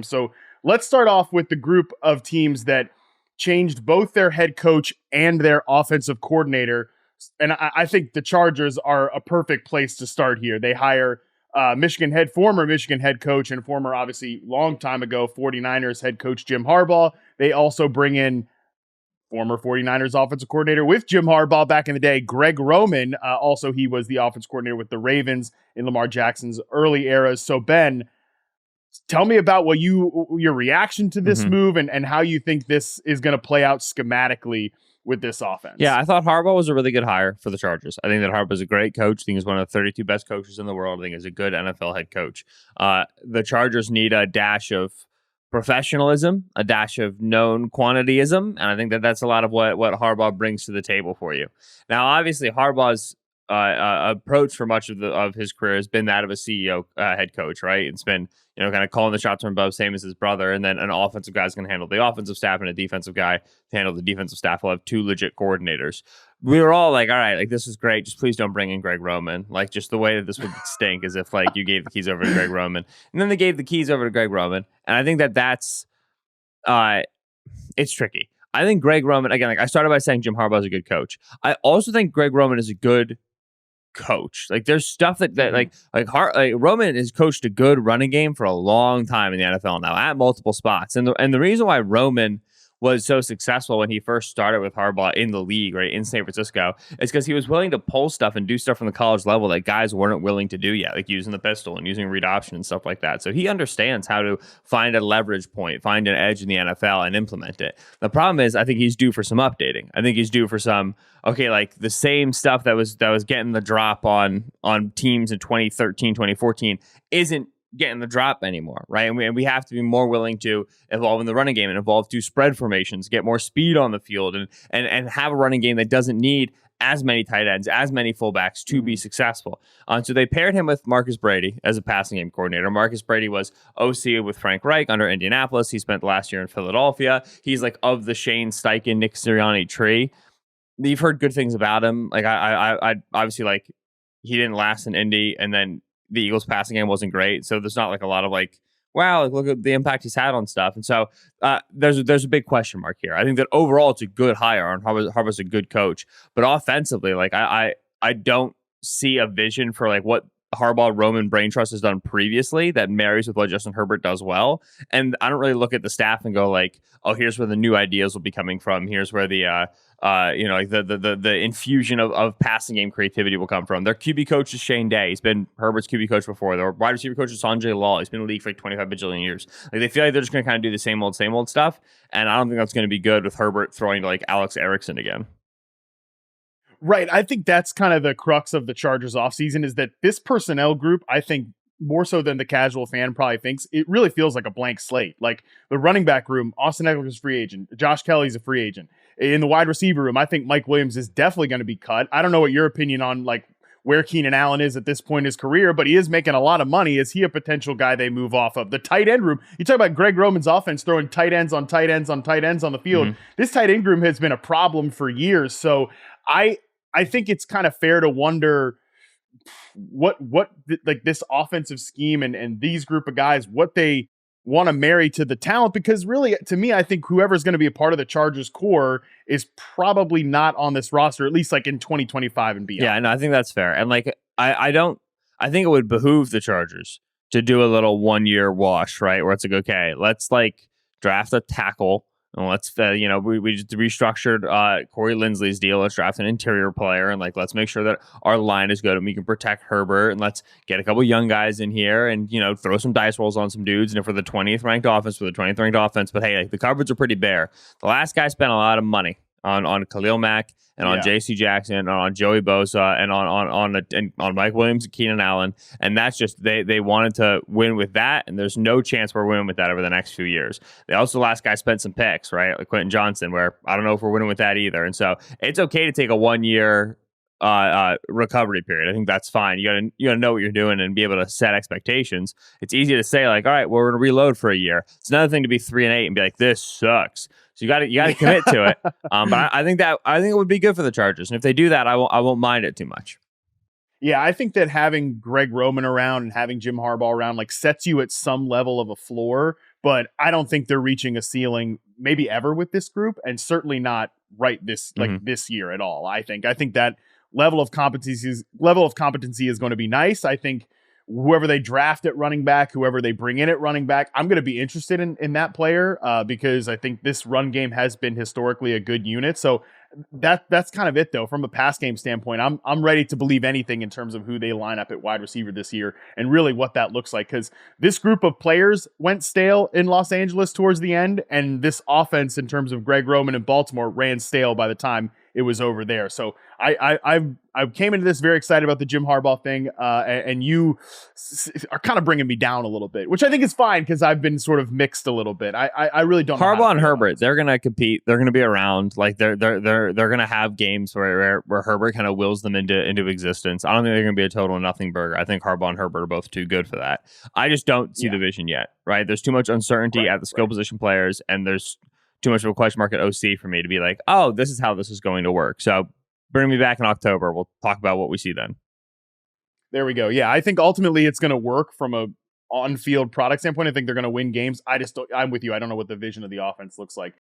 So let's start off with the group of teams that changed both their head coach and their offensive coordinator. And I think the Chargers are a perfect place to start here. They hire former Michigan head coach and former, obviously, long time ago, 49ers head coach Jim Harbaugh. They also bring in former 49ers offensive coordinator with Jim Harbaugh back in the day, Greg Roman. Also, he was the offense coordinator with the Ravens in Lamar Jackson's early eras. So, Ben, tell me about your reaction to this move and how you think this is going to play out schematically with this offense. Yeah, I thought Harbaugh was a really good hire for the Chargers. I think that Harbaugh is a great coach. I think he's one of the 32 best coaches in the world. I think he's a good NFL head coach. The Chargers need a dash of professionalism, a dash of known quantityism, and I think that that's a lot of what Harbaugh brings to the table for you. Now, obviously, Harbaugh's approach for much of his career has been that of a CEO head coach, right? It's been, kind of calling the shots from above, same as his brother, and then an offensive guy's going to handle the offensive staff and a defensive guy to handle the defensive staff. We'll have two legit coordinators. We were all like, all right, like, this is great. Just please don't bring in Greg Roman. Like, just the way that this would stink is if, like, you gave the keys over to Greg Roman. And then they gave the keys over to Greg Roman. And I think that's it's tricky. I think Greg Roman, again, like I started by saying Jim Harbaugh is a good coach. I also think Greg Roman is a good coach. Like, there's stuff that Roman has coached a good running game for a long time in the NFL now at multiple spots. And the reason why Roman was so successful when he first started with Harbaugh in the league, right, in San Francisco, is because he was willing to pull stuff and do stuff from the college level that guys weren't willing to do yet, like using the pistol and using read option and stuff like that. So he understands how to find a leverage point, find an edge in the NFL and implement it. The problem is, I think he's due for some updating. I think he's due for some, like the same stuff that was getting the drop on teams in 2013, 2014 isn't getting the drop anymore, right? And we have to be more willing to evolve in the running game and evolve to spread formations, get more speed on the field, and have a running game that doesn't need as many tight ends, as many fullbacks to be successful. So they paired him with Marcus Brady as a passing game coordinator. Marcus Brady was OC with Frank Reich under Indianapolis. He spent the last year in Philadelphia. He's like of the Shane Steichen, Nick Sirianni tree. You've heard good things about him. Like I obviously, like, he didn't last in Indy, and then the Eagles passing game wasn't great. So there's not like a lot of like, wow, like, look at the impact he's had on stuff. And so there's a big question mark here. I think that overall it's a good hire, and Harbaugh's a good coach. But offensively, like I don't see a vision for like what Harbaugh Roman brain trust has done previously that marries with what Justin Herbert does well. And I don't really look at the staff and go like, oh, here's where the new ideas will be coming from. Here's where the like the infusion of passing game creativity will come from. Their QB coach is Shane Day. He's been Herbert's QB coach before. Their wide receiver coach is Sanjay Law. He's been in the league for like 25 bajillion years. Like, they feel like they're just going to kind of do the same old stuff. And I don't think that's going to be good with Herbert throwing to like Alex Erickson again. Right. I think that's kind of the crux of the Chargers offseason, is that this personnel group, I think, more so than the casual fan probably thinks, it really feels like a blank slate. Like, the running back room, Austin Ekeler is a free agent. Josh Kelly's a free agent. In the wide receiver room, I think Mike Williams is definitely going to be cut. I don't know what your opinion on like where Keenan Allen is at this point in his career, but he is making a lot of money. Is he a potential guy they move off of? The tight end room, you talk about Greg Roman's offense throwing tight ends on tight ends on tight ends on the field. This tight end room has been a problem for years. So I think it's kind of fair to wonder what like this offensive scheme and these group of guys, what they want to marry to the talent, because really, to me, I think whoever's going to be a part of the Chargers core is probably not on this roster, at least like in 2025 and beyond. Yeah, no, I think that's fair. And like, I think it would behoove the Chargers to do a little 1 year wash, right? Where it's like, okay, let's like draft a tackle. And let's, we just restructured Corey Linsley's deal. Let's draft an interior player, and like, let's make sure that our line is good and we can protect Herbert. And let's get a couple young guys in here and, throw some dice rolls on some dudes. And if we're the 20th ranked offense, we're the 20th ranked offense. But hey, like, the cupboards are pretty bare. The last guy spent a lot of money on Khalil Mack and on J.C. Jackson and on Joey Bosa and on Mike Williams and Keenan Allen. And that's just, they wanted to win with that, and there's no chance we're winning with that over the next few years. They also, last guy spent some picks, right? Like Quentin Johnson, where I don't know if we're winning with that either. And so it's okay to take a 1 year recovery period. I think that's fine. You gotta know what you're doing and be able to set expectations. It's easy to say like, all right, well, we're gonna reload for a year. It's another thing to be 3-8 and be like, this sucks. So you gotta commit to it. But I think it would be good for the Chargers, and if they do that, I won't mind it too much. Yeah, I think that having Greg Roman around and having Jim Harbaugh around like sets you at some level of a floor but I don't think they're reaching a ceiling maybe ever with this group, and certainly not this year at all. I think that level of competency is going to be nice. I think whoever they draft at running back, whoever they bring in at running back, I'm going to be interested in that player because I think this run game has been historically a good unit. So that's kind of it though. From a pass game standpoint, I'm ready to believe anything in terms of who they line up at wide receiver this year and really what that looks like, because this group of players went stale in Los Angeles towards the end, and this offense in terms of Greg Roman in Baltimore ran stale by the time it was over there. So I came into this very excited about the Jim Harbaugh thing, and you are kind of bringing me down a little bit, which I think is fine because I've been sort of mixed a little bit. I really don't. Harbaugh and Herbert, they're gonna compete. They're gonna be around. Like they're gonna have games where Herbert kind of wills them into existence. I don't think they're gonna be a total nothing burger. I think Harbaugh and Herbert are both too good for that. I just don't see the vision yet. Right? There's too much uncertainty at the skill position players, and there's too much of a question mark at OC for me to be like, oh, this is how this is going to work. So bring me back in October. We'll talk about what we see then. There we go. Yeah, I think ultimately it's going to work from a on-field product standpoint. I think they're going to win games. I'm with you. I don't know what the vision of the offense looks like.